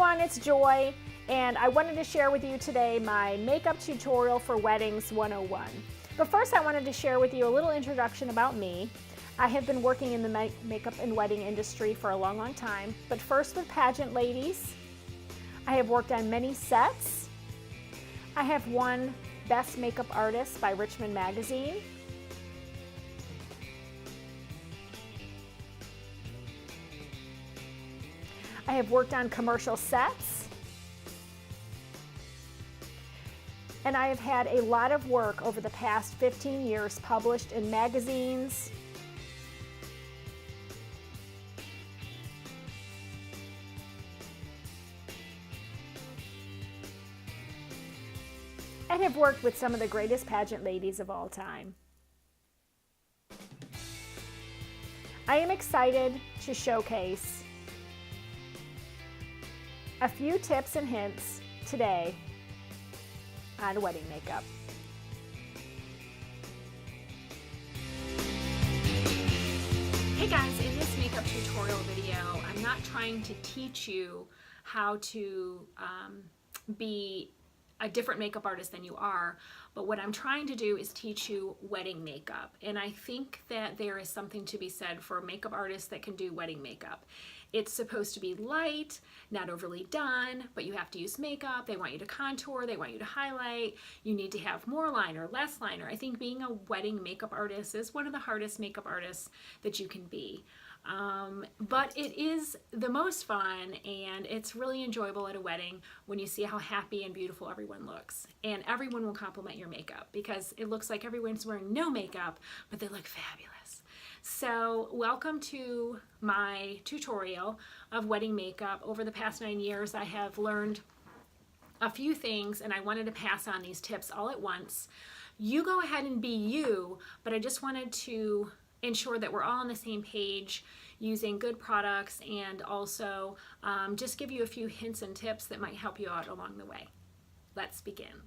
everyone, it's Joy, and I wanted to share with you today my makeup tutorial for Weddings 101. But first I wanted to share with you a little introduction about me. I have been working in the makeup and wedding industry for a long time, but first with pageant ladies. I have worked on many sets. I have won Best Makeup Artist by Richmond Magazine. I have worked on commercial sets, and I have had a lot of work over the past 15 years published in magazines, and have worked with some of the greatest pageant ladies of all time. I am excited to showcase a few tips and hints today on wedding makeup. Hey guys, in this makeup tutorial video, I'm not trying to teach you how to be a different makeup artist than you are, but what I'm trying to do is teach you wedding makeup. And I think that there is something to be said for makeup artists that can do wedding makeup. It's supposed to be light, not overly done, but you have to use makeup. They want you to contour, they want you to highlight. You need to have more liner, less liner. I think being a wedding makeup artist is one of the hardest makeup artists that you can be. But it is the most fun, and it's really enjoyable at a wedding when you see how happy and beautiful everyone looks. And everyone will compliment your makeup because it looks like everyone's wearing no makeup, but they look fabulous. So welcome to my tutorial of wedding makeup. Over the past 9 years, I have learned a few things, and I wanted to pass on these tips all at once. You go ahead and be you, but I just wanted to ensure that we're all on the same page using good products, and also just give you a few hints and tips that might help you out along the way. Let's begin.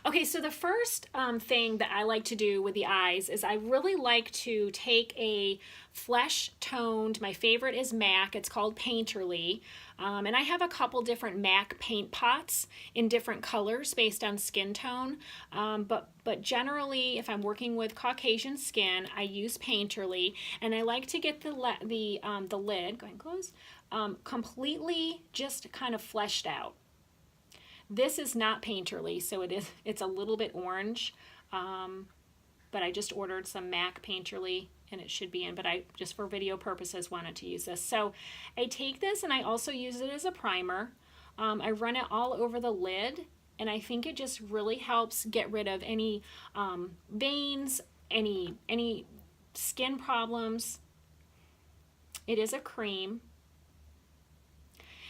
Okay, so the first thing that I like to do with the eyes is I really like to take a flesh toned, my favorite is MAC, it's called Painterly, and I have a couple different MAC paint pots in different colors based on skin tone, but generally if I'm working with Caucasian skin, I use Painterly, and I like to get the lid, go ahead and close, completely just kind of fleshed out. This is not Painterly, so it's a little bit orange, but I just ordered some MAC Painterly and it should be in, but I just for video purposes wanted to use this. So I take this and I also use it as a primer. I run it all over the lid, and I think it just really helps get rid of any veins, any skin problems. It is a cream.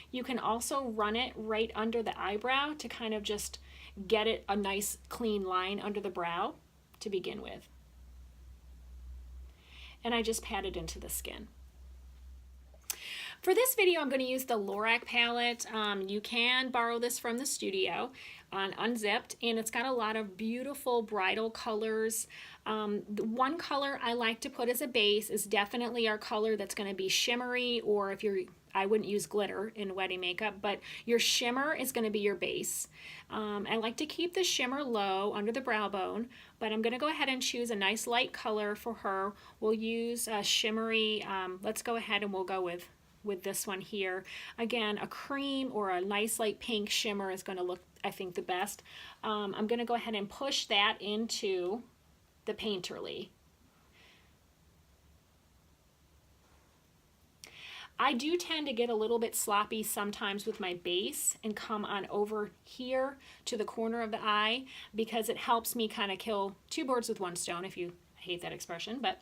You can also run it right under the eyebrow to kind of just get it a nice clean line under the brow to begin with. And I just pat it into the skin. For this video, I'm going to use the Lorac palette. You can borrow this from the studio on Unzipped, and it's got a lot of beautiful bridal colors. The one color I like to put as a base is definitely our color that's going to be shimmery, or if you're I wouldn't use glitter in wedding makeup, but your shimmer is going to be your base. I like to keep the shimmer low under the brow bone, but I'm going to go ahead and choose a nice light color for her. We'll use a shimmery, let's go ahead and we'll go with this one here. Again, a cream or a nice light pink shimmer is going to look, I think, the best. I'm going to go ahead and push that into the Painterly. I do tend to get a little bit sloppy sometimes with my base and come on over here to the corner of the eye, because it helps me kind of kill two birds with one stone, if you hate that expression, but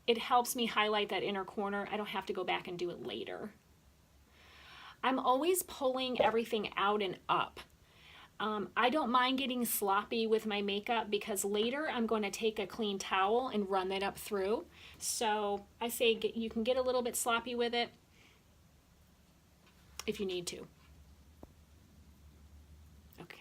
it helps me highlight that inner corner. I don't have to go back and do it later. I'm always pulling everything out and up. I don't mind getting sloppy with my makeup, because later I'm going to take a clean towel and run that up through. So I say you can get a little bit sloppy with it if you need to. Okay.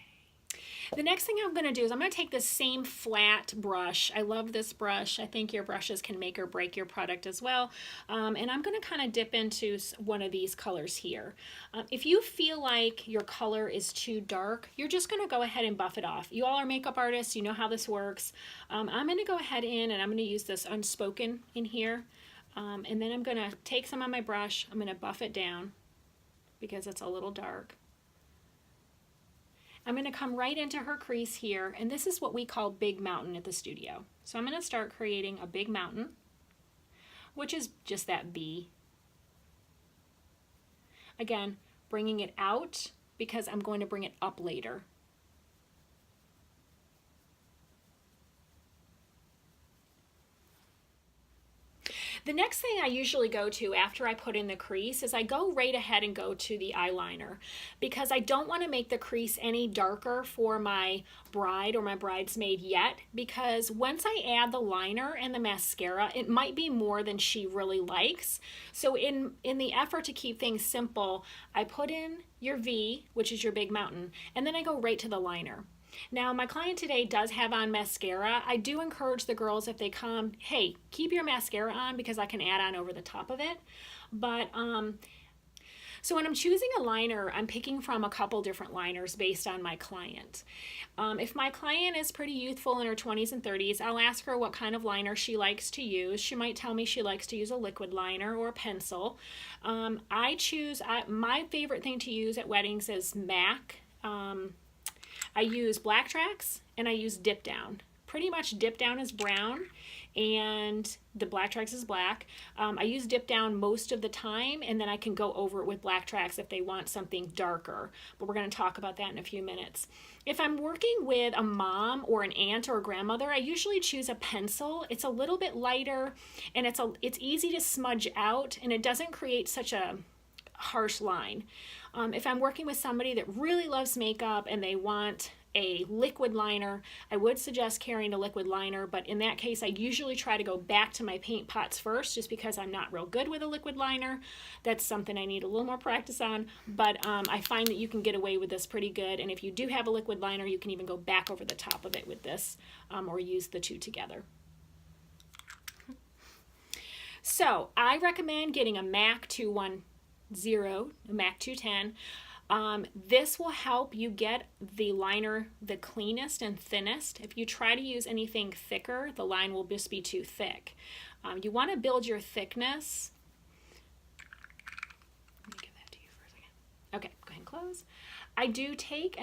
The next thing I'm going to do is I'm going to take this same flat brush. I love this brush. I think your brushes can make or break your product as well. And I'm going to kind of dip into one of these colors here. If you feel like your color is too dark, you're just going to go ahead and buff it off. You all are makeup artists. You know how this works. I'm going to go ahead and I'm going to use this Unspoken in here. And then I'm going to take some on my brush. I'm going to buff it down because it's a little dark. I'm going to come right into her crease here, and this is what we call Big Mountain at the studio. So I'm going to start creating a big mountain, which is just that V. Again, bringing it out because I'm going to bring it up later. The next thing I usually go to after I put in the crease is I go right ahead and go to the eyeliner because I don't want to make the crease any darker for my bride or my bridesmaid yet, because once I add the liner and the mascara, it might be more than she really likes. So in the effort to keep things simple, I put in your V, which is your big mountain, and then I go right to the liner. Now, my client today does have on mascara. I do encourage the girls, if they come, hey, keep your mascara on because I can add on over the top of it. But so when I'm choosing a liner, I'm picking from a couple different liners based on my client. If my client is pretty youthful in her 20s and 30s, I'll ask her what kind of liner she likes to use. She might tell me she likes to use a liquid liner or a pencil. My favorite thing to use at weddings is MAC. I use Black Tracks and I use Dip Down. Pretty much Dip Down is brown and the Black Tracks is black. I use Dip Down most of the time, and then I can go over it with Black Tracks if they want something darker, but we're going to talk about that in a few minutes. If I'm working with a mom or an aunt or a grandmother, I usually choose a pencil. It's a little bit lighter and it's easy to smudge out, and it doesn't create such a harsh line. If I'm working with somebody that really loves makeup and they want a liquid liner, I would suggest carrying a liquid liner, but in that case I usually try to go back to my paint pots first just because I'm not real good with a liquid liner. That's something I need a little more practice on, but I find that you can get away with this pretty good, and if you do have a liquid liner, you can even go back over the top of it with this or use the two together. So I recommend getting a MAC 210, a MAC 210. This will help you get the liner the cleanest and thinnest. If you try to use anything thicker, the line will just be too thick. You want to build your thickness. Let me give that to you for a second. Okay, go ahead and close. I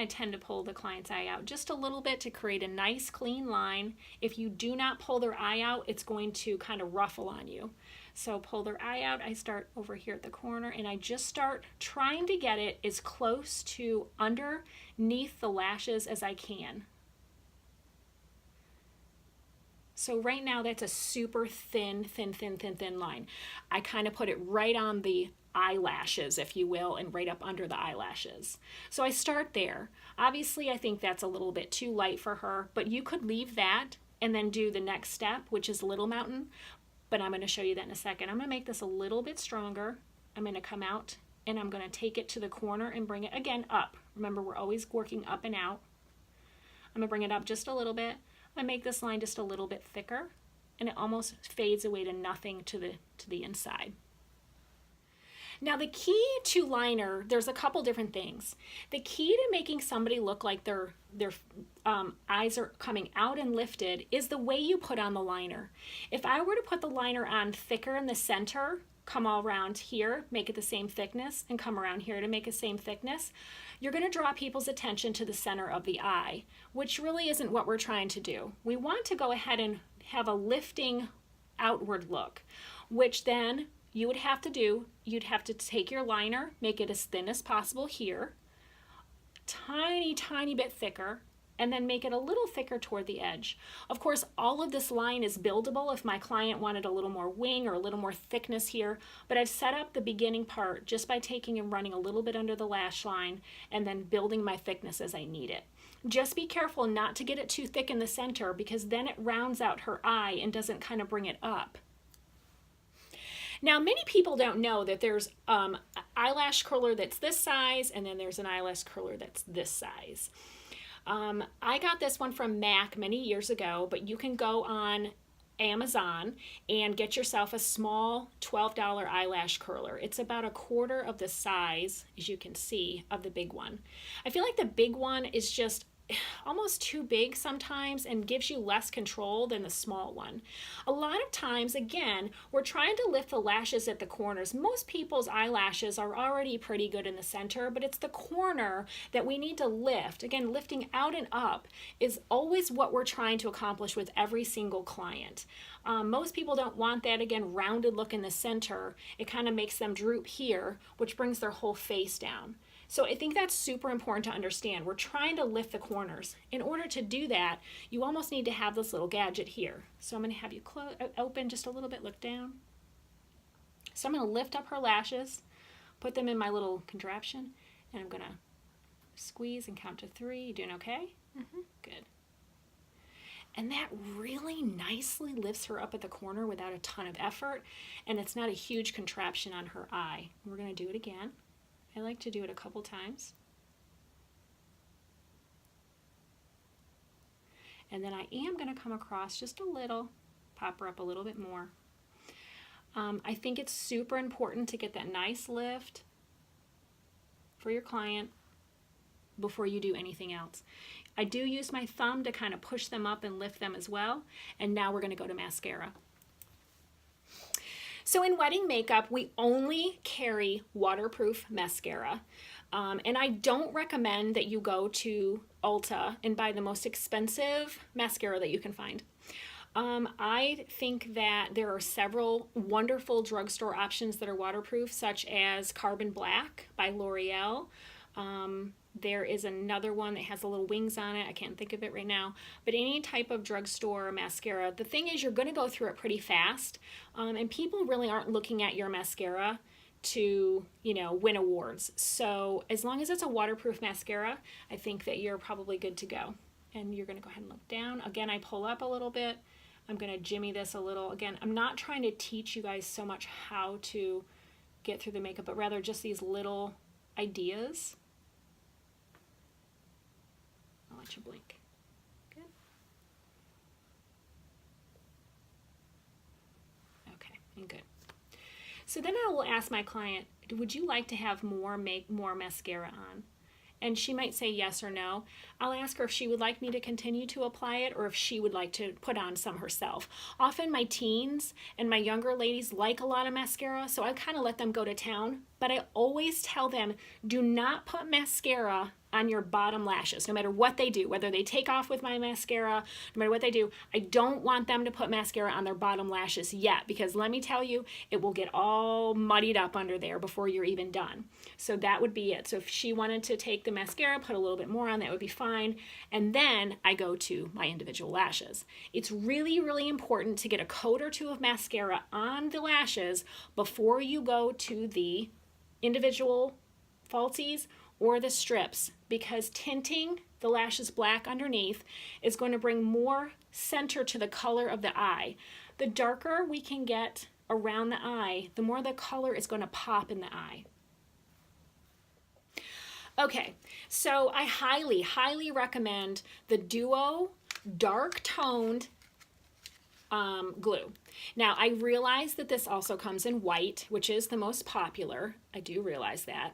tend to pull the client's eye out just a little bit to create a nice clean line. If you do not pull their eye out, it's going to kind of ruffle on you. So pull their eye out. I start over here at the corner and I just start trying to get it as close to underneath the lashes as I can. So right now that's a super thin line. I kind of put it right on the eyelashes, if you will, and right up under the eyelashes. So I start there. Obviously, I think that's a little bit too light for her, but you could leave that and then do the next step, which is Little Mountain. But I'm going to show you that in a second. I'm going to make this a little bit stronger. I'm going to come out and I'm going to take it to the corner and bring it again up. Remember, we're always working up and out. I'm going to bring it up just a little bit. I'm going to make this line just a little bit thicker, and it almost fades away to nothing to the inside. Now the key to liner, there's a couple different things. The key to making somebody look like their eyes are coming out and lifted is the way you put on the liner. If I were to put the liner on thicker in the center, come all around here, make it the same thickness, and come around here to make the same thickness, you're going to draw people's attention to the center of the eye, which really isn't what we're trying to do. We want to go ahead and have a lifting outward look, which then you would have to do, you'd have to take your liner, make it as thin as possible here, tiny bit thicker, and then make it a little thicker toward the edge. Of course, all of this line is buildable if my client wanted a little more wing or a little more thickness here, but I've set up the beginning part just by taking and running a little bit under the lash line and then building my thickness as I need it. Just be careful not to get it too thick in the center because then it rounds out her eye and doesn't kind of bring it up. Now, many people don't know that there's eyelash curler that's this size, and then there's an eyelash curler that's this size. I got this one from MAC many years ago, but you can go on Amazon and get yourself a small $12 eyelash curler. It's about a quarter of the size, as you can see, of the big one. I feel like the big one is just almost too big sometimes and gives you less control than the small one. A lot of times, again, we're trying to lift the lashes at the corners. Most people's eyelashes are already pretty good in the center, but it's the corner that we need to lift. Again, lifting out and up is always what we're trying to accomplish with every single client. Most people don't want that, again, rounded look in the center. It kind of makes them droop here, which brings their whole face down. So I think that's super important to understand. We're trying to lift the corners. In order to do that, you almost need to have this little gadget here. So I'm going to have you open just a little bit, look down. So I'm going to lift up her lashes, put them in my little contraption, and I'm going to squeeze and count to 3. You doing okay? Mm-hmm. Good. And that really nicely lifts her up at the corner without a ton of effort, and it's not a huge contraption on her eye. We're going to do it again. I like to do it a couple times. And then I am going to come across just a little, pop her up a little bit more. I think it's super important to get that nice lift for your client before you do anything else. I do use my thumb to kind of push them up and lift them as well. And now we're going to go to mascara. So in wedding makeup, we only carry waterproof mascara. And I don't recommend that you go to Ulta and buy the most expensive mascara that you can find. I think that there are several wonderful drugstore options that are waterproof, such as Carbon Black by L'Oreal. There is another one that has a little wings on it. I can't think of it right now. But any type of drugstore mascara, the thing is you're going to go through it pretty fast. And people really aren't looking at your mascara to, win awards. So as long as it's a waterproof mascara, I think that you're probably good to go. And you're going to go ahead and look down. Again, I pull up a little bit. I'm going to jimmy this a little. Again, I'm not trying to teach you guys so much how to get through the makeup, but rather just these little ideas. I'll let you blink. Good. Okay, and good. So then I will ask my client, would you like to have more mascara on? And she might say yes or no. I'll ask her if she would like me to continue to apply it or if she would like to put on some herself. Often my teens and my younger ladies like a lot of mascara, so I kind of let them go to town. But I always tell them, do not put mascara on your bottom lashes, no matter what they do, whether they take off with my mascara, no matter what they do. I don't want them to put mascara on their bottom lashes yet, because let me tell you, it will get all muddied up under there before you're even done. So that would be it. So if she wanted to take the mascara, put a little bit more on, that would be fine. And then I go to my individual lashes. It's really, really important to get a coat or two of mascara on the lashes before you go to the individual falsies or the strips, because tinting the lashes black underneath is going to bring more center to the color of the eye. The darker we can get around the eye, the more the color is going to pop in the eye. Okay, so I highly, highly recommend the Duo Dark Toned glue. Now, I realize that this also comes in white, which is the most popular. I do realize that.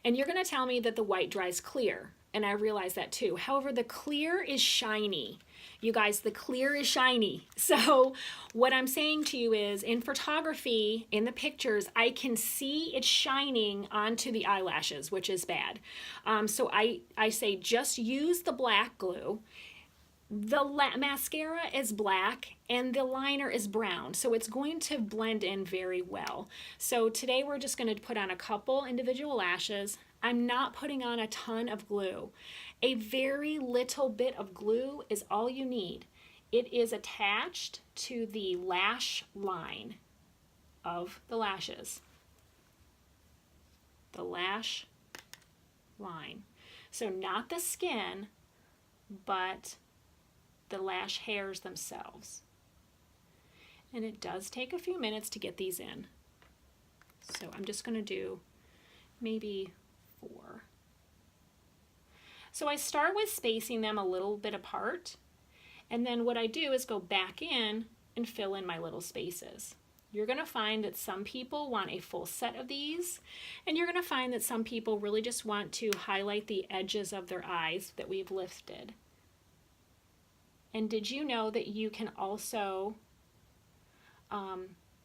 And you're going to tell me that the white dries clear, and I realize that too. However, the clear is shiny. You guys, the clear is shiny. So what I'm saying to you is, in photography, in the pictures, I can see it shining onto the eyelashes, which is bad. So I say just use the black glue. The mascara is black and the liner is brown, so it's going to blend in very well. So today we're just going to put on a couple individual lashes. I'm not putting on a ton of glue. A very little bit of glue is all you need. It is attached to the lash line of the lashes. The lash line. So not the skin, but the lash hairs themselves. And it does take a few minutes to get these in. So I'm just going to do maybe 4. So I start with spacing them a little bit apart, and then what I do is go back in and fill in my little spaces. You're going to find that some people want a full set of these, and you're going to find that some people really just want to highlight the edges of their eyes that we've lifted. And did you know that you can also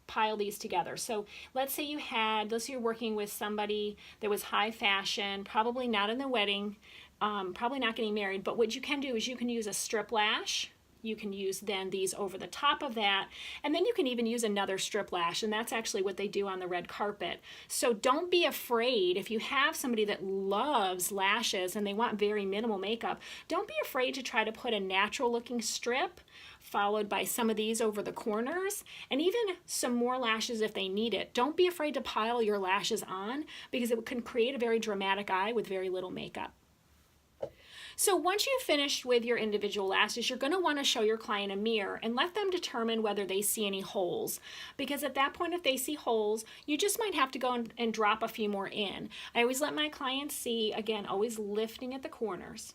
pile these together? So let's say you're working with somebody that was high fashion, probably not in the wedding, probably not getting married, but what you can do is you can use a strip lash. You can use then these over the top of that, and then you can even use another strip lash, and that's actually what they do on the red carpet. So don't be afraid if you have somebody that loves lashes and they want very minimal makeup, don't be afraid to try to put a natural looking strip followed by some of these over the corners, and even some more lashes if they need it. Don't be afraid to pile your lashes on, because it can create a very dramatic eye with very little makeup. So once you've finished with your individual lashes, you're going to want to show your client a mirror and let them determine whether they see any holes. Because at that point, if they see holes, you just might have to go and drop a few more in. I always let my clients see, again, always lifting at the corners.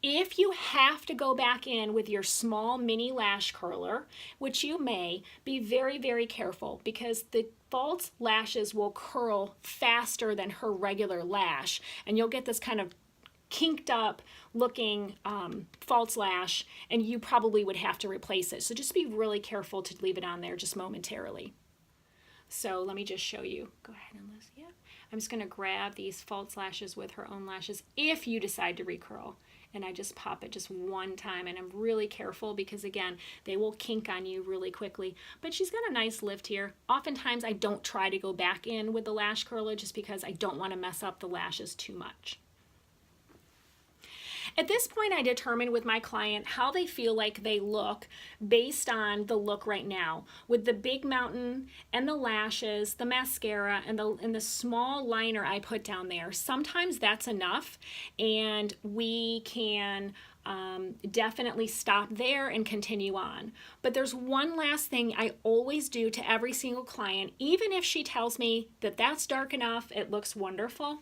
If you have to go back in with your small mini lash curler, which you may, be very, very careful, because the false lashes will curl faster than her regular lash, and you'll get this kind of kinked up looking false lash, and you probably would have to replace it. So just be really careful to leave it on there just momentarily. So let me just show you. Go ahead and listen. Yeah. I'm just going to grab these false lashes with her own lashes if you decide to recurl. And I just pop it just one time, and I'm really careful because, again, they will kink on you really quickly. But she's got a nice lift here. Oftentimes I don't try to go back in with the lash curler just because I don't want to mess up the lashes too much. At this point, I determine with my client how they feel like they look based on the look right now. With the big mountain and the lashes, the mascara, and the small liner I put down there, sometimes that's enough, and we can definitely stop there and continue on. But there's one last thing I always do to every single client, even if she tells me that that's dark enough, it looks wonderful.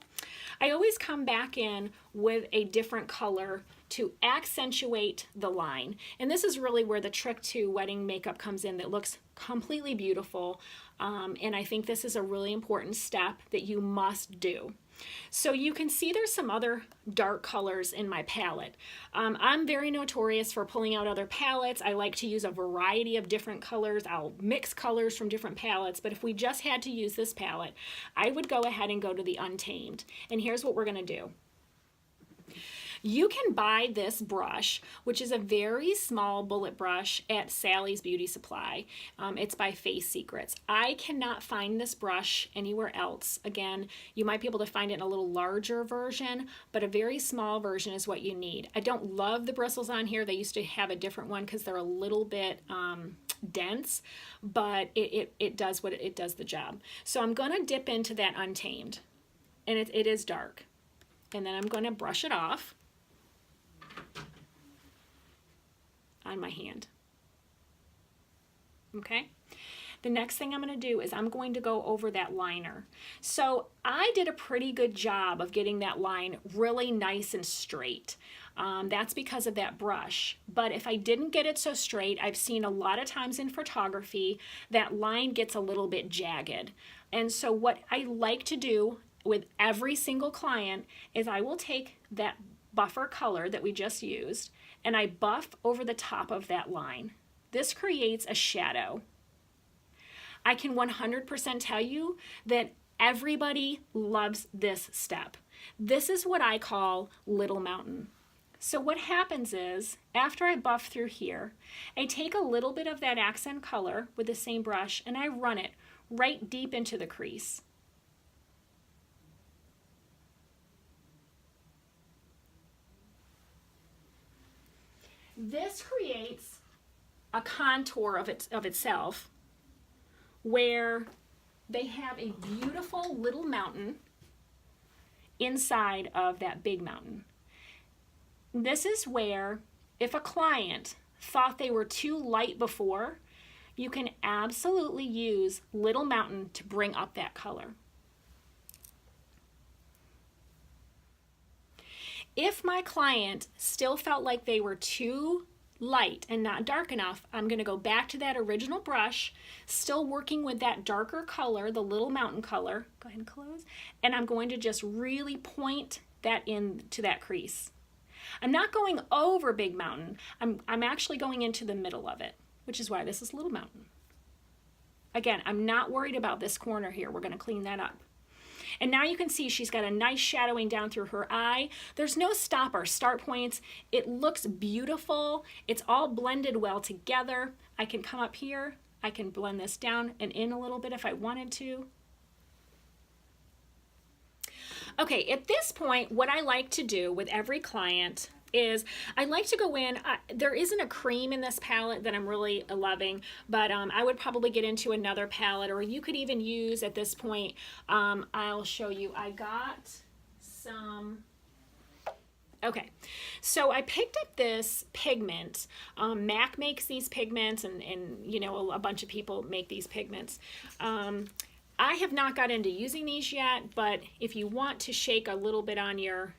I always come back in with a different color to accentuate the line. And this is really where the trick to wedding makeup comes in, that looks completely beautiful. And I think this is a really important step that you must do. So you can see there's some other dark colors in my palette. I'm very notorious for pulling out other palettes. I like to use a variety of different colors. I'll mix colors from different palettes, but if we just had to use this palette, I would go ahead and go to the Untamed. And here's what we're going to do. You can buy this brush, which is a very small bullet brush at Sally's Beauty Supply. It's by Face Secrets. I cannot find this brush anywhere else. Again, you might be able to find it in a little larger version, but a very small version is what you need. I don't love the bristles on here. They used to have a different one because they're a little bit dense, but it does the job. So I'm going to dip into that Untamed, and it is dark. And then I'm going to brush it off on my hand. Okay? The next thing I'm going to do is I'm going to go over that liner. So I did a pretty good job of getting that line really nice and straight. That's because of that brush. But if I didn't get it so straight, I've seen a lot of times in photography that line gets a little bit jagged. And so what I like to do with every single client is I will take that buffer color that we just used, and I buff over the top of that line. This creates a shadow. I can 100% tell you that everybody loves this step. This is what I call Little Mountain. So what happens is, after I buff through here, I take a little bit of that accent color with the same brush and I run it right deep into the crease. This creates a contour of itself where they have a beautiful little mountain inside of that big mountain. This is where, if a client thought they were too light before, you can absolutely use Little Mountain to bring up that color. If my client still felt like they were too light and not dark enough, I'm going to go back to that original brush, still working with that darker color, the Little Mountain color. Go ahead and close. And I'm going to just really point that into that crease. I'm not going over Big Mountain. I'm actually going into the middle of it, which is why this is Little Mountain. Again, I'm not worried about this corner here. We're going to clean that up. And now you can see she's got a nice shadowing down through her eye. There's no stop or start points. It looks beautiful. It's all blended well together. I can come up here. I can blend this down and in a little bit if I wanted to. Okay, at this point, what I like to do with every client is I like to go in, there isn't a cream in this palette that I'm really loving, but I would probably get into another palette, or you could even use at this point, I'll show you, I got some, okay, so I picked up this pigment. MAC makes these pigments, and you know, a bunch of people make these pigments. I have not got into using these yet, but if you want to shake a little bit on your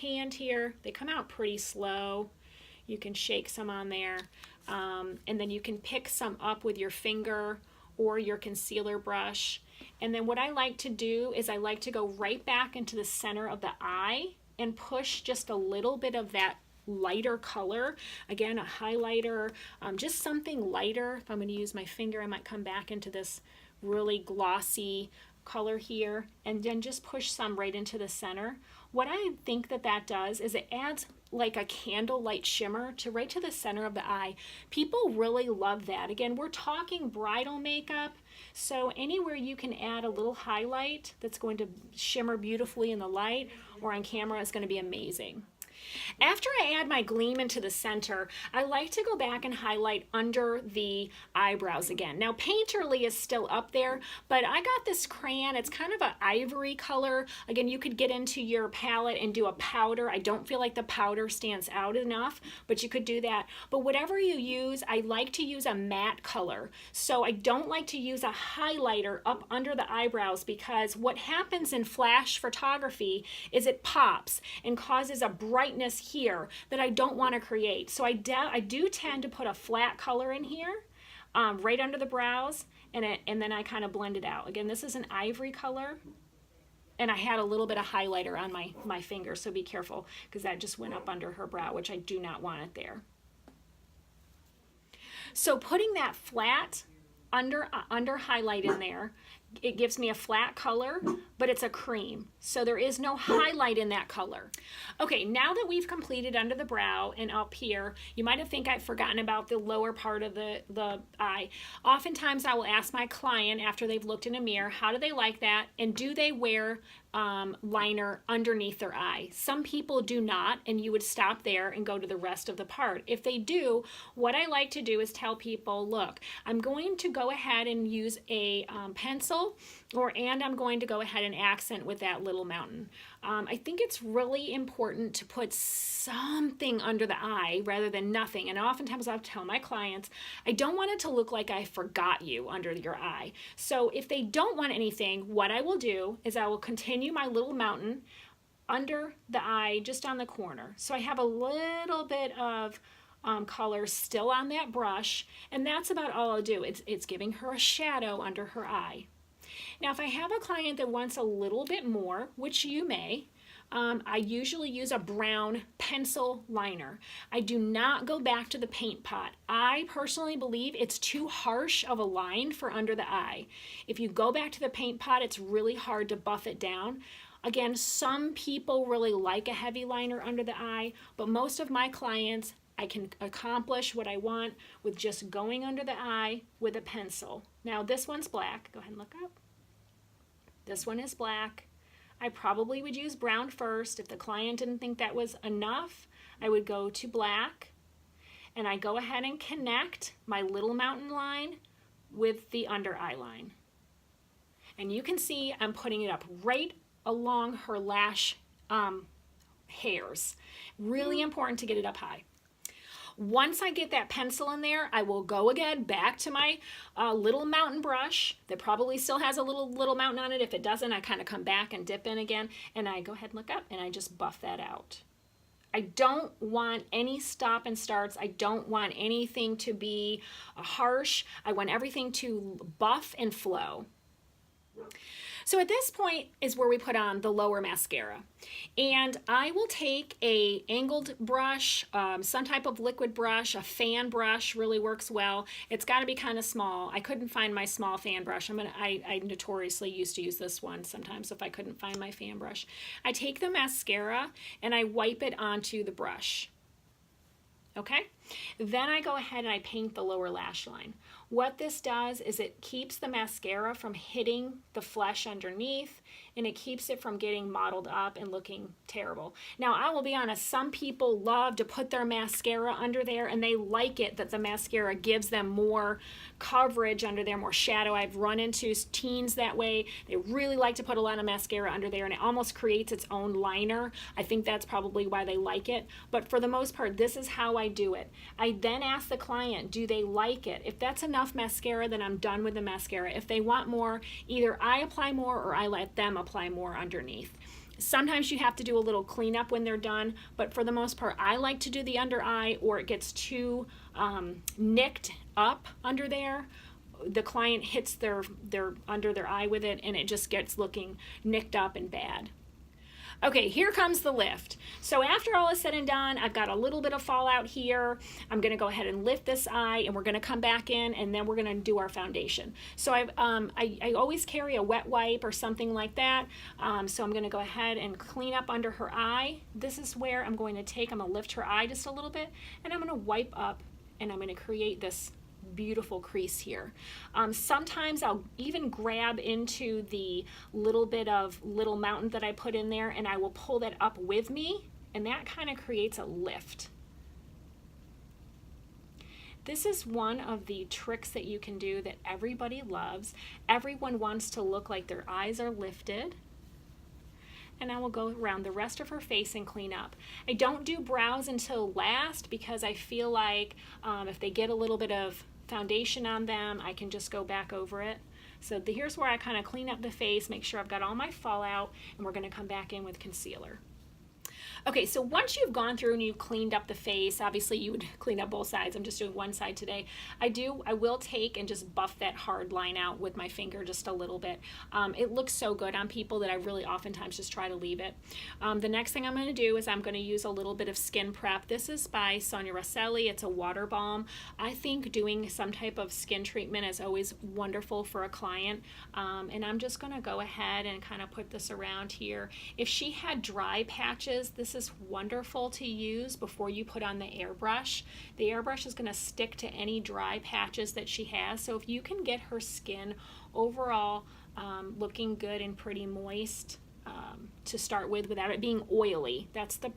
hand here, they come out pretty slow. You can shake some on there, and then you can pick some up with your finger or your concealer brush. And then what I like to do is I like to go right back into the center of the eye and push just a little bit of that lighter color. Again, a highlighter, just something lighter. If I'm going to use my finger, I might come back into this really glossy color here, and then just push some right into the center. What I think that that does is it adds like a candlelight shimmer to right to the center of the eye. People really love that. Again, we're talking bridal makeup, so anywhere you can add a little highlight that's going to shimmer beautifully in the light or on camera is going to be amazing. After I add my gleam into the center, I like to go back and highlight under the eyebrows again. Now, Painterly is still up there, but I got this crayon. It's kind of an ivory color. Again, you could get into your palette and do a powder. I don't feel like the powder stands out enough, but you could do that. But whatever you use, I like to use a matte color. So I don't like to use a highlighter up under the eyebrows, because what happens in flash photography is it pops and causes a brightness here that I don't want to create. So I do tend to put a flat color in here, right under the brows, and then I kind of blend it out. Again, this is an ivory color, and I had a little bit of highlighter on my finger, so be careful, because that just went up under her brow, which I do not want it there. So putting that flat under highlight in there, it gives me a flat color, but it's a cream. So there is no highlight in that color. Okay, now that we've completed under the brow and up here, you might have think I've forgotten about the lower part of the eye. Oftentimes I will ask my client after they've looked in a mirror, how do they like that? And do they wear liner underneath their eye? Some people do not, and you would stop there and go to the rest of the part. If they do, what I like to do is tell people, look, I'm going to go ahead and use a pencil, and I'm going to go ahead and accent with that Little Mountain. I think it's really important to put something under the eye rather than nothing. And oftentimes I'll tell my clients, I don't want it to look like I forgot you under your eye. So if they don't want anything, what I will do is I will continue my Little Mountain under the eye, just on the corner. So I have a little bit of color still on that brush, and that's about all I'll do. It's giving her a shadow under her eye. Now, if I have a client that wants a little bit more, which you may, I usually use a brown pencil liner. I do not go back to the paint pot. I personally believe it's too harsh of a line for under the eye. If you go back to the paint pot, it's really hard to buff it down. Again, some people really like a heavy liner under the eye, but most of my clients, I can accomplish what I want with just going under the eye with a pencil. Now this one's black. Go ahead and look up. This one is black. I probably would use brown first. If the client didn't think that was enough, I would go to black, and I go ahead and connect my Little Mountain line with the under eye line. And you can see I'm putting it up right along her lash hairs. Really important to get it up high. Once I get that pencil in there, I will go again back to my Little Mountain brush that probably still has a little mountain on it. If it doesn't, I kind of come back and dip in again, and I go ahead and look up, and I just buff that out. I don't want any stop and starts. I don't want anything to be harsh. I want everything to buff and flow. So at this point is where we put on the lower mascara. And I will take a angled brush, some type of liquid brush. A fan brush really works well. It's got to be kind of small. I couldn't find my small fan brush. I notoriously used to use this one sometimes if I couldn't find my fan brush. I take the mascara and I wipe it onto the brush. Okay? Then I go ahead and I paint the lower lash line. What this does is it keeps the mascara from hitting the flesh underneath, and it keeps it from getting mottled up and looking terrible. Now, I will be honest, some people love to put their mascara under there, and they like it that the mascara gives them more coverage under there, more shadow. I've run into teens that way. They really like to put a lot of mascara under there, and it almost creates its own liner. I think that's probably why they like it. But for the most part, this is how I do it. I then ask the client, do they like it? If that's enough mascara, then I'm done with the mascara. If they want more, either I apply more or I let them apply more underneath. Sometimes you have to do a little cleanup when they're done, but for the most part, I like to do the under eye, or it gets too nicked up under there. The client hits their under their eye with it, and it just gets looking nicked up and bad. Okay, here comes the lift. So after all is said and done, I've got a little bit of fallout here. I'm gonna go ahead and lift this eye, and we're gonna come back in, and then we're gonna do our foundation. So I always carry a wet wipe or something like that. So I'm gonna go ahead and clean up under her eye. This is where I'm going to take, I'm gonna lift her eye just a little bit, and I'm gonna wipe up, and I'm gonna create this beautiful crease here. Sometimes I'll even grab into the little bit of little mountain that I put in there, and I will pull that up with me, and that kind of creates a lift. This is one of the tricks that you can do that everybody loves. Everyone wants to look like their eyes are lifted. And I will go around the rest of her face and clean up. I don't do brows until last because I feel like if they get a little bit of foundation on them, I can just go back over it. So here's where I kind of clean up the face, make sure I've got all my fallout, and we're going to come back in with concealer. Okay, so once you've gone through and you've cleaned up the face, obviously you would clean up both sides. I'm just doing one side today. I will take and just buff that hard line out with my finger just a little bit. It looks so good on people that I really oftentimes just try to leave it. The next thing I'm going to do is I'm going to use a little bit of skin prep. This is by Sonia Rosselli. It's a water balm. I think doing some type of skin treatment is always wonderful for a client. And I'm just going to go ahead and kind of put this around here. If she had dry patches, this is wonderful to use before you put on the airbrush. The airbrush is going to stick to any dry patches that she has. So if you can get her skin overall looking good and pretty moist to start with without it being oily, that's the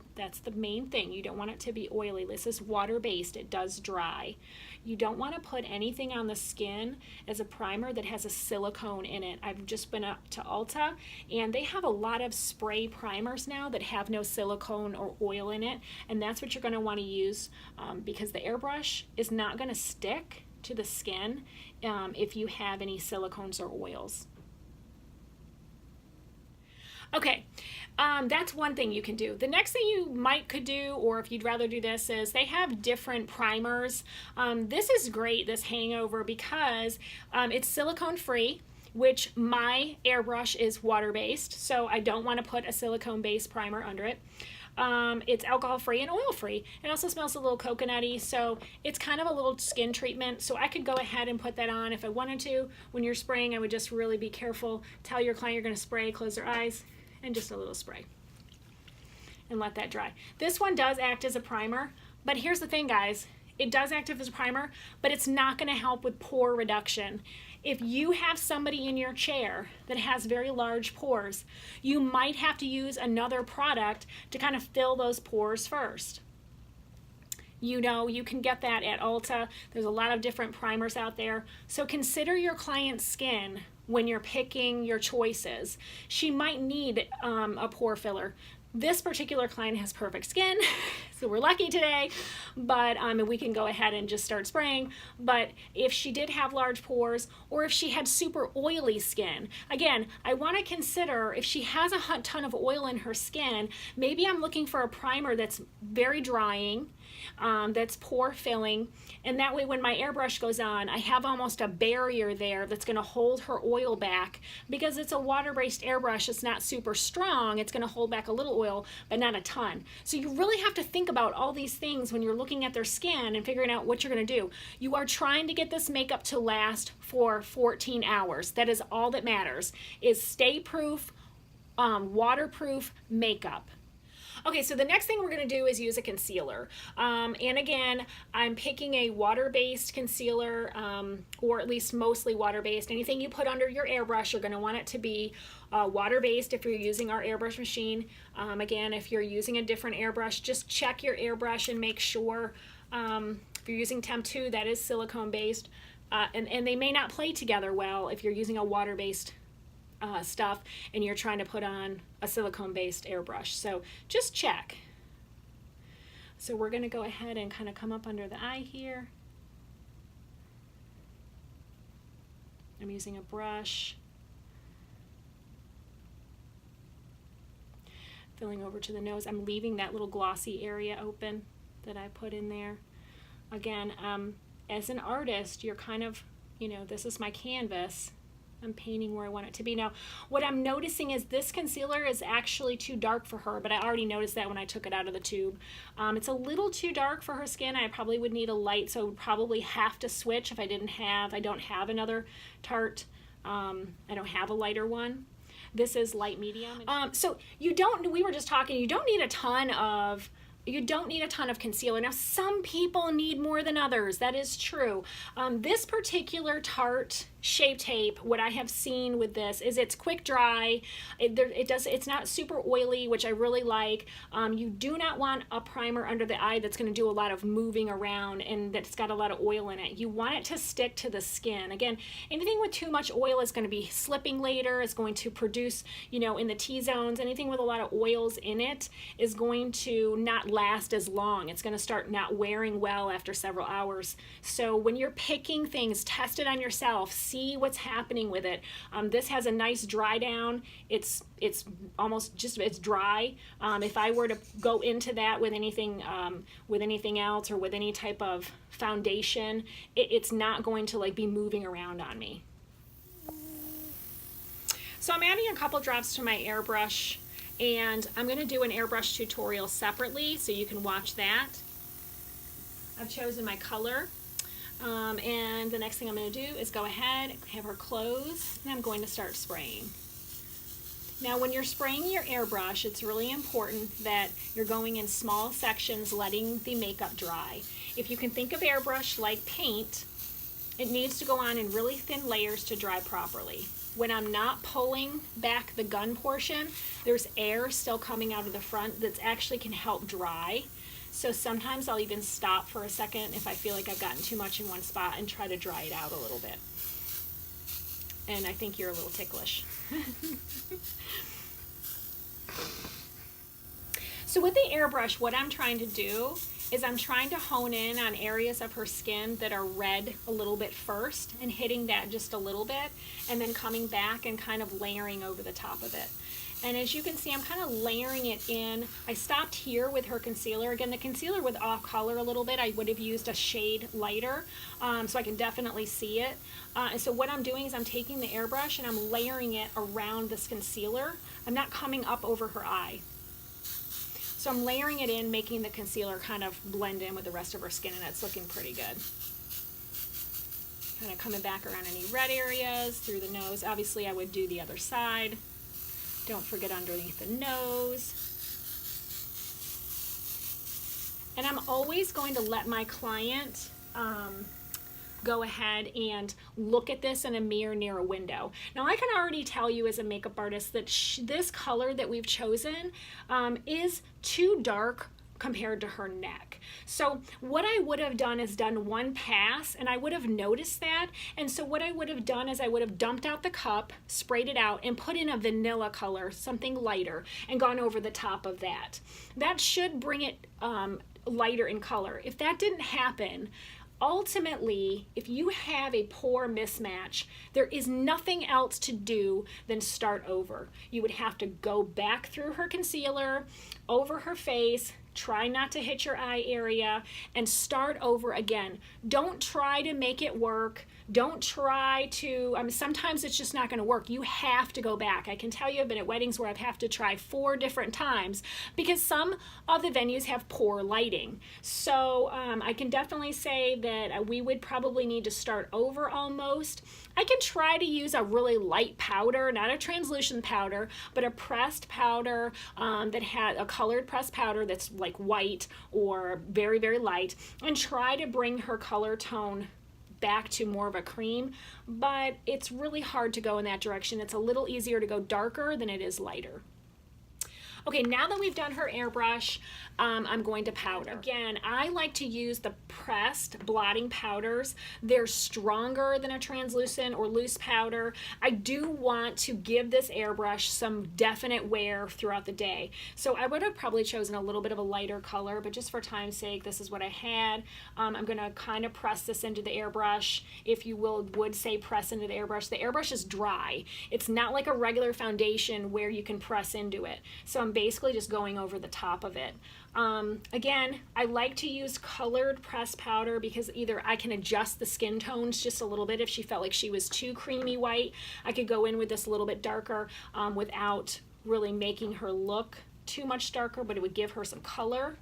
main thing. You don't want it to be oily. This is water-based. It does dry. You don't want to put anything on the skin as a primer that has a silicone in it. I've just been up to Ulta, and they have a lot of spray primers now that have no silicone or oil in it, and that's what you're going to want to use because the airbrush is not going to stick to the skin if you have any silicones or oils. Okay, that's one thing you can do. The next thing you could do, or if you'd rather do this, is they have different primers. This is great, this hangover, because it's silicone free, which my airbrush is water-based, so I don't want to put a silicone-based primer under it. It's alcohol-free and oil-free. It also smells a little coconutty, so it's kind of a little skin treatment. So I could go ahead and put that on if I wanted to. When you're spraying, I would just really be careful. Tell your client you're going to spray, close their eyes, and just a little spray. And let that dry. This one does act as a primer, but here's the thing, guys. It does act as a primer, but it's not going to help with pore reduction. If you have somebody in your chair that has very large pores, you might have to use another product to kind of fill those pores first. You know, you can get that at Ulta. There's a lot of different primers out there. So consider your client's skin when you're picking your choices. She might need a pore filler. This particular client has perfect skin, so we're lucky today, but and we can go ahead and just start spraying. But if she did have large pores, or if she had super oily skin, again, I want to consider if she has a ton of oil in her skin, maybe I'm looking for a primer that's very drying, that's pore filling, and that way when my airbrush goes on, I have almost a barrier there that's going to hold her oil back. Because it's a water-based airbrush, it's not super strong, it's going to hold back a little oil, but not a ton. So you really have to think about all these things when you're looking at their skin and figuring out what you're going to do. You are trying to get this makeup to last for 14 hours. That is all that matters, is stay-proof, waterproof makeup. Okay, so the next thing we're going to do is use a concealer. And again, I'm picking a water-based concealer, or at least mostly water-based. Anything you put under your airbrush, you're going to want it to be water-based if you're using our airbrush machine. Again, if you're using a different airbrush, just check your airbrush and make sure. If you're using Temp 2, that is silicone-based. And they may not play together well if you're using a water-based stuff and you're trying to put on a silicone-based airbrush. So just check. So we're going to go ahead and kind of come up under the eye here. I'm using a brush. Filling over to the nose. I'm leaving that little glossy area open that I put in there. Again, as an artist, you're kind of, this is my canvas. I'm painting where I want it to be. Now, what I'm noticing is this concealer is actually too dark for her, but I already noticed that when I took it out of the tube. It's a little too dark for her skin. I probably would need a light, so I would probably have to switch if I don't have another Tarte. I don't have a lighter one. This is light medium. So we were just talking, you don't need a ton of concealer. Now, some people need more than others. That is true. This particular Tarte Shape Tape, what I have seen with this is it's quick dry. It's not super oily, which I really like. You do not want a primer under the eye that's going to do a lot of moving around and that's got a lot of oil in it. You want it to stick to the skin. Again, anything with too much oil is going to be slipping later, is going to produce, in the T-zones. Anything with a lot of oils in it is going to not last as long. It's going to start not wearing well after several hours. So when you're picking things, test it on yourself. See what's happening with it. This has a nice dry down. It's almost just, it's dry. If I were to go into that with anything else or with any type of foundation, it's not going to be moving around on me. So I'm adding a couple drops to my airbrush, and I'm going to do an airbrush tutorial separately so you can watch that. I've chosen my color. And the next thing I'm going to do is go ahead, have her close, and I'm going to start spraying. Now, when you're spraying your airbrush, it's really important that you're going in small sections, letting the makeup dry. If you can think of airbrush like paint, it needs to go on in really thin layers to dry properly. When I'm not pulling back the gun portion, there's air still coming out of the front that actually can help dry. So sometimes I'll even stop for a second if I feel like I've gotten too much in one spot and try to dry it out a little bit. And I think you're a little ticklish. So with the airbrush, what I'm trying to do is I'm trying to hone in on areas of her skin that are red a little bit first and hitting that just a little bit, and then coming back and kind of layering over the top of it. And as you can see, I'm kind of layering it in. I stopped here with her concealer. Again, the concealer was off color a little bit. I would have used a shade lighter, so I can definitely see it. And so what I'm doing is I'm taking the airbrush and I'm layering it around this concealer. I'm not coming up over her eye. So I'm layering it in, making the concealer kind of blend in with the rest of her skin, and it's looking pretty good. Kind of coming back around any red areas, through the nose. Obviously, I would do the other side. Don't forget underneath the nose. And I'm always going to let my client go ahead and look at this in a mirror near a window. Now, I can already tell you as a makeup artist that this color that we've chosen is too dark compared to her neck. So what I would have done is done one pass, and I would have noticed that. And so what I would have done is I would have dumped out the cup, sprayed it out, and put in a vanilla color, something lighter, and gone over the top of that. That should bring it lighter in color. If that didn't happen, ultimately, if you have a poor mismatch, there is nothing else to do than start over. You would have to go back through her concealer, over her face, try not to hit your eye area, and start over again. Don't try to make it work. Don't try to, sometimes it's just not going to work. You have to go back. I can tell you I've been at weddings where I've had to try 4 different times because some of the venues have poor lighting. So I can definitely say that we would probably need to start over almost. I can try to use a really light powder, not a translucent powder, but a pressed powder that had a colored pressed powder that's like white or very, very light, and try to bring her color tone back to more of a cream, but it's really hard to go in that direction. It's a little easier to go darker than it is lighter. Okay, now that we've done her airbrush, I'm going to powder. Again, I like to use the pressed blotting powders. They're stronger than a translucent or loose powder. I do want to give this airbrush some definite wear throughout the day. So I would have probably chosen a little bit of a lighter color, but just for time's sake, this is what I had. I'm gonna kind of press this into the airbrush. If you would say press into the airbrush. The airbrush is dry. It's not like a regular foundation where you can press into it. So I'm basically just going over the top of it. Again, I like to use colored pressed powder because either I can adjust the skin tones just a little bit. If she felt like she was too creamy white, I could go in with this a little bit darker without really making her look too much darker, but it would give her some color.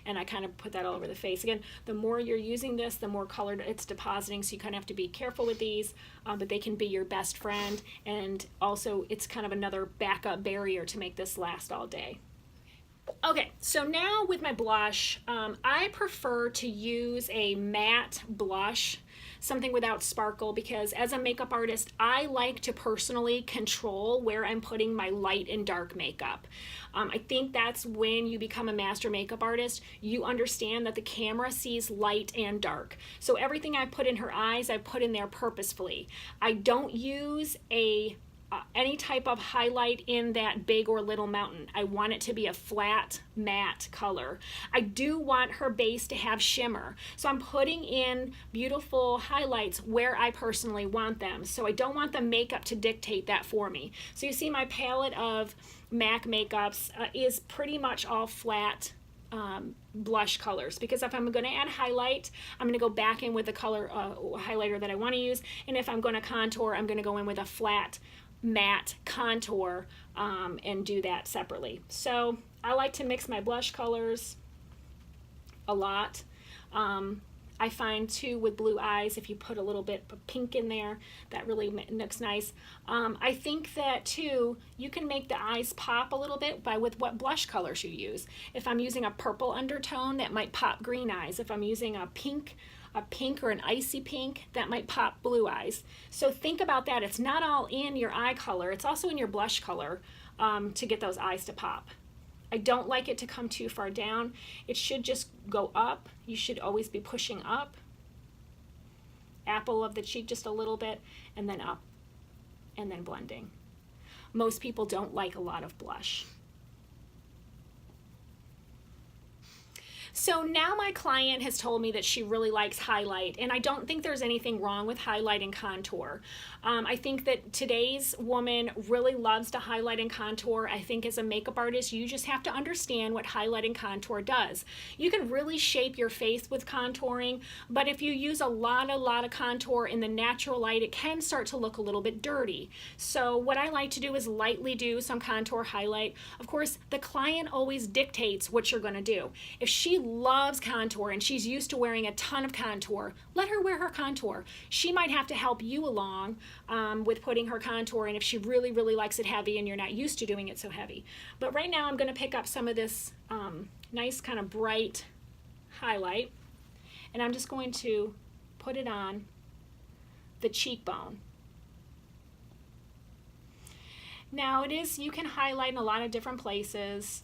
And I kind of put that all over the face. Again, the more you're using this, the more colored it's depositing, so you kind of have to be careful with these, but they can be your best friend, and also it's kind of another backup barrier to make this last all day. Okay, so now with my blush, I prefer to use a matte blush, something without sparkle, because as a makeup artist, I like to personally control where I'm putting my light and dark makeup. I think that's when you become a master makeup artist. You understand that the camera sees light and dark. So everything I put in her eyes, I put in there purposefully. I don't use any type of highlight in that big or little mountain. I want it to be a flat matte color. I do want her base to have shimmer. So I'm putting in beautiful highlights where I personally want them. So I don't want the makeup to dictate that for me. So you see my palette of MAC makeups is pretty much all flat blush colors, because if I'm going to add highlight, I'm going to go back in with the color highlighter that I want to use, and if I'm going to contour, I'm going to go in with a flat matte contour and do that separately. So I like to mix my blush colors a lot. I find too with blue eyes, if you put a little bit of pink in there, that really looks nice. I think that too, you can make the eyes pop a little bit with what blush colors you use. If I'm using a purple undertone, that might pop green eyes. If I'm using a pink or an icy pink, that might pop blue eyes. So think about that. It's not all in your eye color, it's also in your blush color to get those eyes to pop. I don't like it to come too far down. It should just go up. You should always be pushing up. Apple of the cheek just a little bit, and then up, and then blending. Most people don't like a lot of blush. So now my client has told me that she really likes highlight, and I don't think there's anything wrong with highlight and contour. I think that today's woman really loves to highlight and contour. I think as a makeup artist, you just have to understand what highlight and contour does. You can really shape your face with contouring, but if you use a lot of contour in the natural light, it can start to look a little bit dirty. So what I like to do is lightly do some contour highlight. Of course, the client always dictates what you're going to do. If she loves contour and she's used to wearing a ton of contour, let her wear her contour. She might have to help you along with putting her contour in if she really likes it heavy and you're not used to doing it so heavy. But right now I'm going to pick up some of this nice kind of bright highlight, and I'm just going to put it on the cheekbone. Now you can highlight in a lot of different places.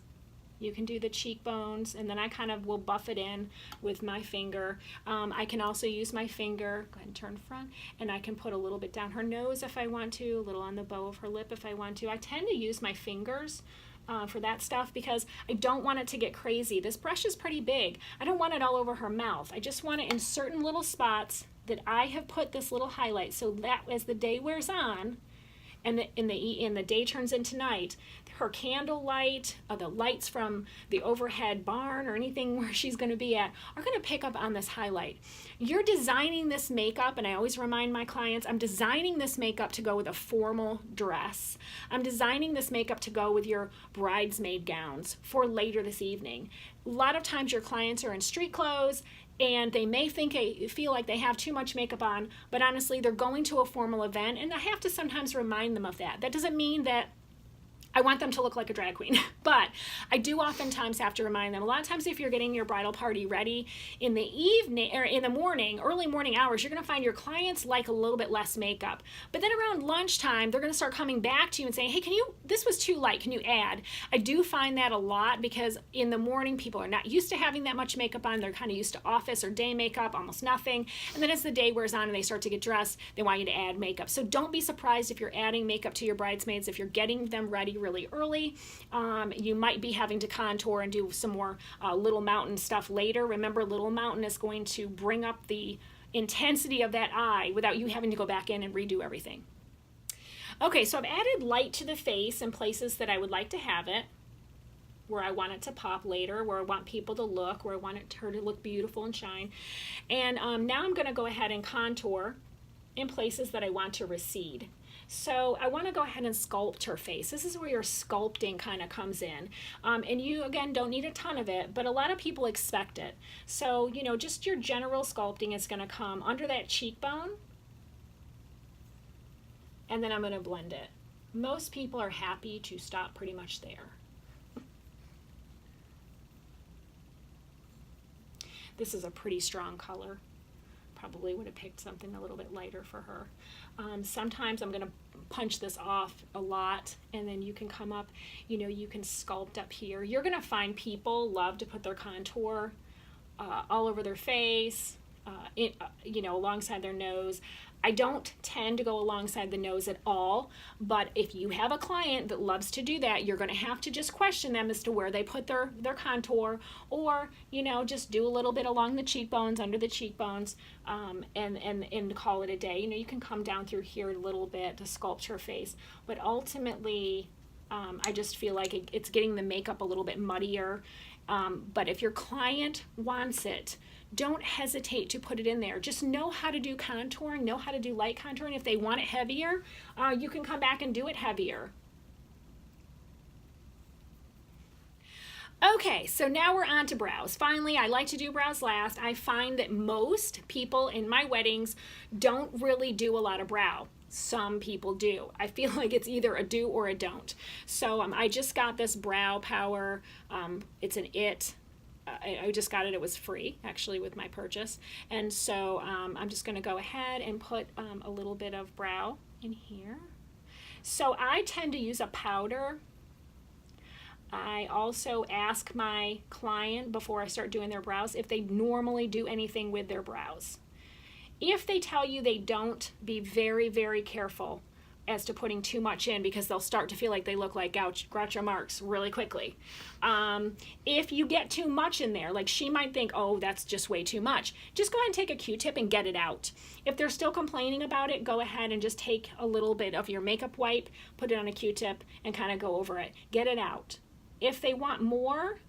You can do the cheekbones, and then I kind of will buff it in with my finger. I can also use my finger, go ahead and turn front, and I can put a little bit down her nose if I want to, a little on the bow of her lip if I want to. I tend to use my fingers for that stuff because I don't want it to get crazy. This brush is pretty big. I don't want it all over her mouth. I just want it in certain little spots that I have put this little highlight so that as the day wears on, and the day turns into night, her candle light, the lights from the overhead barn or anything where she's going to be at are going to pick up on this highlight. You're designing this makeup, and I always remind my clients, I'm designing this makeup to go with a formal dress. I'm designing this makeup to go with your bridesmaid gowns for later this evening. A lot of times your clients are in street clothes, and they may feel like they have too much makeup on, but honestly, they're going to a formal event, and I have to sometimes remind them of that. That doesn't mean that I want them to look like a drag queen, but I do oftentimes have to remind them. A lot of times if you're getting your bridal party ready in the evening or in the morning, early morning hours, you're gonna find your clients like a little bit less makeup. But then around lunchtime, they're gonna start coming back to you and saying, hey, this was too light, can you add? I do find that a lot because in the morning, people are not used to having that much makeup on. They're kind of used to office or day makeup, almost nothing. And then as the day wears on and they start to get dressed, they want you to add makeup. So don't be surprised if you're adding makeup to your bridesmaids, if you're getting them ready really early. You might be having to contour and do some more Little Mountain stuff later. Remember, Little Mountain is going to bring up the intensity of that eye without you having to go back in and redo everything. Okay, so I've added light to the face in places that I would like to have it, where I want it to pop later, where I want people to look, where I want her to look beautiful and shine. And now I'm going to go ahead and contour in places that I want to recede. So I want to go ahead and sculpt her face. This is where your sculpting kind of comes in. And you, again, don't need a ton of it, but a lot of people expect it. So, you know, just your general sculpting is going to come under that cheekbone, and then I'm going to blend it. Most people are happy to stop pretty much there. This is a pretty strong color. Probably would have picked something a little bit lighter for her. Sometimes I'm going to punch this off a lot, and then you can come up, you know, you can sculpt up here. You're going to find people love to put their contour all over their face, you know, alongside their nose. I don't tend to go alongside the nose at all, but if you have a client that loves to do that, you're going to have to just question them as to where they put their contour, or, you know, just do a little bit along the cheekbones, under the cheekbones, and call it a day. You know, you can come down through here a little bit to sculpt her face, but ultimately, I just feel like it's getting the makeup a little bit muddier. But if your client wants it, don't hesitate to put it in there. Just know how to do contouring, know how to do light contouring. If they want it heavier, you can come back and do it heavier. Okay, so now we're on to brows. Finally, I like to do brows last. I find that most people in my weddings don't really do a lot of brow. Some people do. I feel like it's either a do or a don't. So I just got this brow power. It's an IT. I just got it. It was free, actually, with my purchase. And so I'm just going to go ahead and put a little bit of brow in here. So I tend to use a powder. I also ask my client before I start doing their brows if they normally do anything with their brows. If they tell you they don't, be very, very careful as to putting too much in, because they'll start to feel like they look like Groucho Marx really quickly. If you get too much in there, like she might think, oh, that's just way too much, just go ahead and take a Q-tip and get it out. If they're still complaining about it, go ahead and just take a little bit of your makeup wipe, put it on a Q-tip, and kind of go over it. Get it out. If they want more,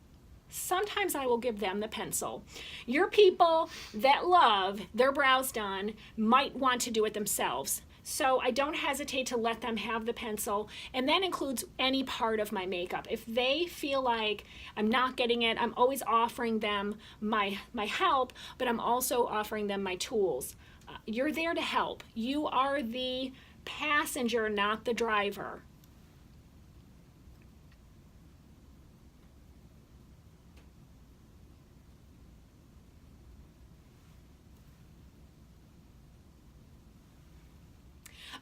sometimes I will give them the pencil. Your people that love their brows done might want to do it themselves. So I don't hesitate to let them have the pencil, and that includes any part of my makeup. If they feel like I'm not getting it, I'm always offering them my help, but I'm also offering them my tools. You're there to help. You are the passenger, not the driver.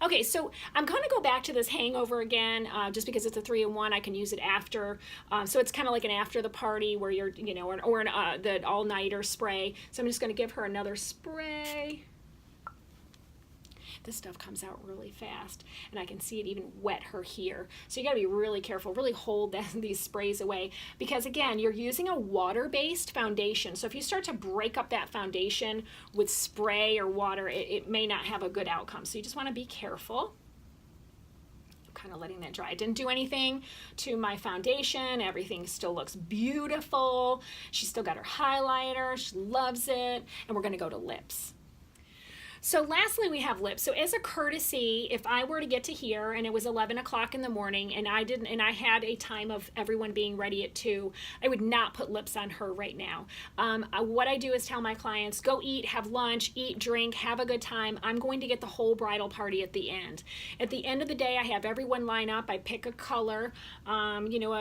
Okay, so I'm going to go back to this hangover again, just because it's a 3-in-1. I can use it after, so it's kind of like an after the party where you're, you know, or the all-nighter spray. So I'm just going to give her another spray. This stuff comes out really fast, and I can see it even wet her here. So you got to be really careful, really hold these sprays away, because again, you're using a water-based foundation. So if you start to break up that foundation with spray or water, it may not have a good outcome. So you just want to be careful. Kind of letting that dry. I didn't do anything to my foundation. Everything still looks beautiful. She's still got her highlighter. She loves it. And we're going to go to lips. So lastly, we have lips. So as a courtesy, if I were to get to here and it was 11 o'clock in the morning and I had a time of everyone being ready at 2, I would not put lips on her right now. What I do is tell my clients, go eat, have lunch, eat, drink, have a good time. I'm going to get the whole bridal party at the end. At the end of the day, I have everyone line up. I pick a color, you know,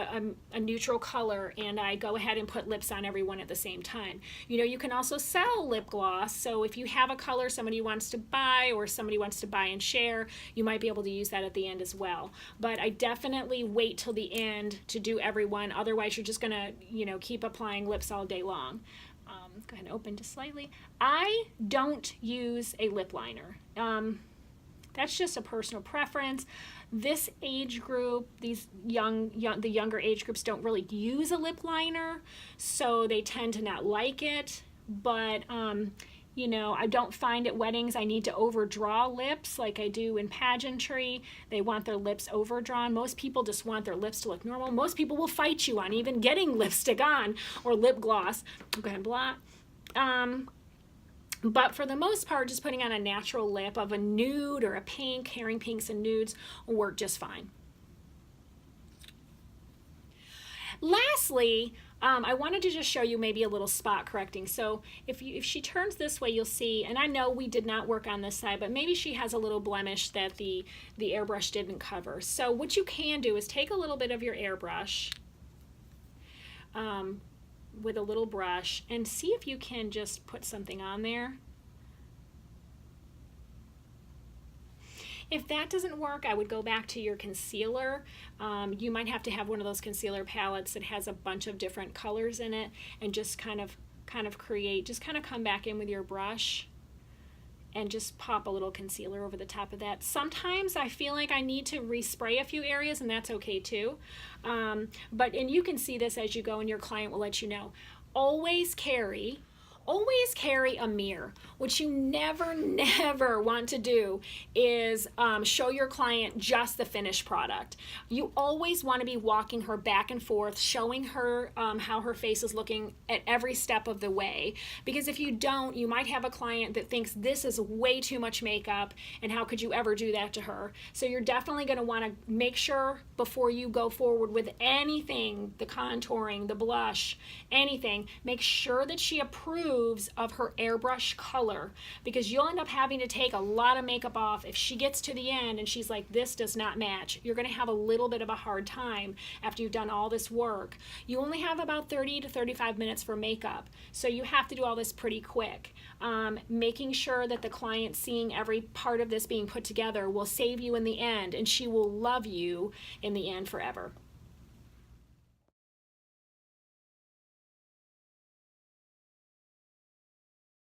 a neutral color, and I go ahead and put lips on everyone at the same time. You know, you can also sell lip gloss. So if you have a color somebody wants to buy or somebody wants to buy and share, you might be able to use that at the end as well. But I definitely wait till the end to do everyone. Otherwise, you're just going to, you know, keep applying lips all day long. Go ahead and open just slightly. I don't use a lip liner. That's just a personal preference. This age group, the younger age groups don't really use a lip liner, so they tend to not like it. But you know, I don't find at weddings I need to overdraw lips like I do in pageantry. They want their lips overdrawn. Most people just want their lips to look normal. Most people will fight you on even getting lipstick on or lip gloss. Go ahead and blot. But for the most part, just putting on a natural lip of a nude or a pink, herring pinks and nudes will work just fine. Lastly, I wanted to just show you maybe a little spot correcting. So if she turns this way, you'll see, and I know we did not work on this side, but maybe she has a little blemish that the airbrush didn't cover. So what you can do is take a little bit of your airbrush with a little brush and see if you can just put something on there. If that doesn't work, I would go back to your concealer. You might have to have one of those concealer palettes that has a bunch of different colors in it, and just kind of create, just kind of come back in with your brush and just pop a little concealer over the top of that. Sometimes I feel like I need to respray a few areas, and that's okay too. And you can see this as you go, and your client will let you know. Always carry a mirror. What you never want to do is show your client just the finished product. You always want to be walking her back and forth, showing her how her face is looking at every step of the way. Because if you don't, you might have a client that thinks this is way too much makeup and how could you ever do that to her. So you're definitely going to want to make sure before you go forward with anything, the contouring, the blush, anything, make sure that she approves of her airbrush color, because you'll end up having to take a lot of makeup off. If she gets to the end and she's like, this does not match, you're going to have a little bit of a hard time after you've done all this work. You only have about 30 to 35 minutes for makeup, so you have to do all this pretty quick. Making sure that the client seeing every part of this being put together will save you in the end, and she will love you in the end forever.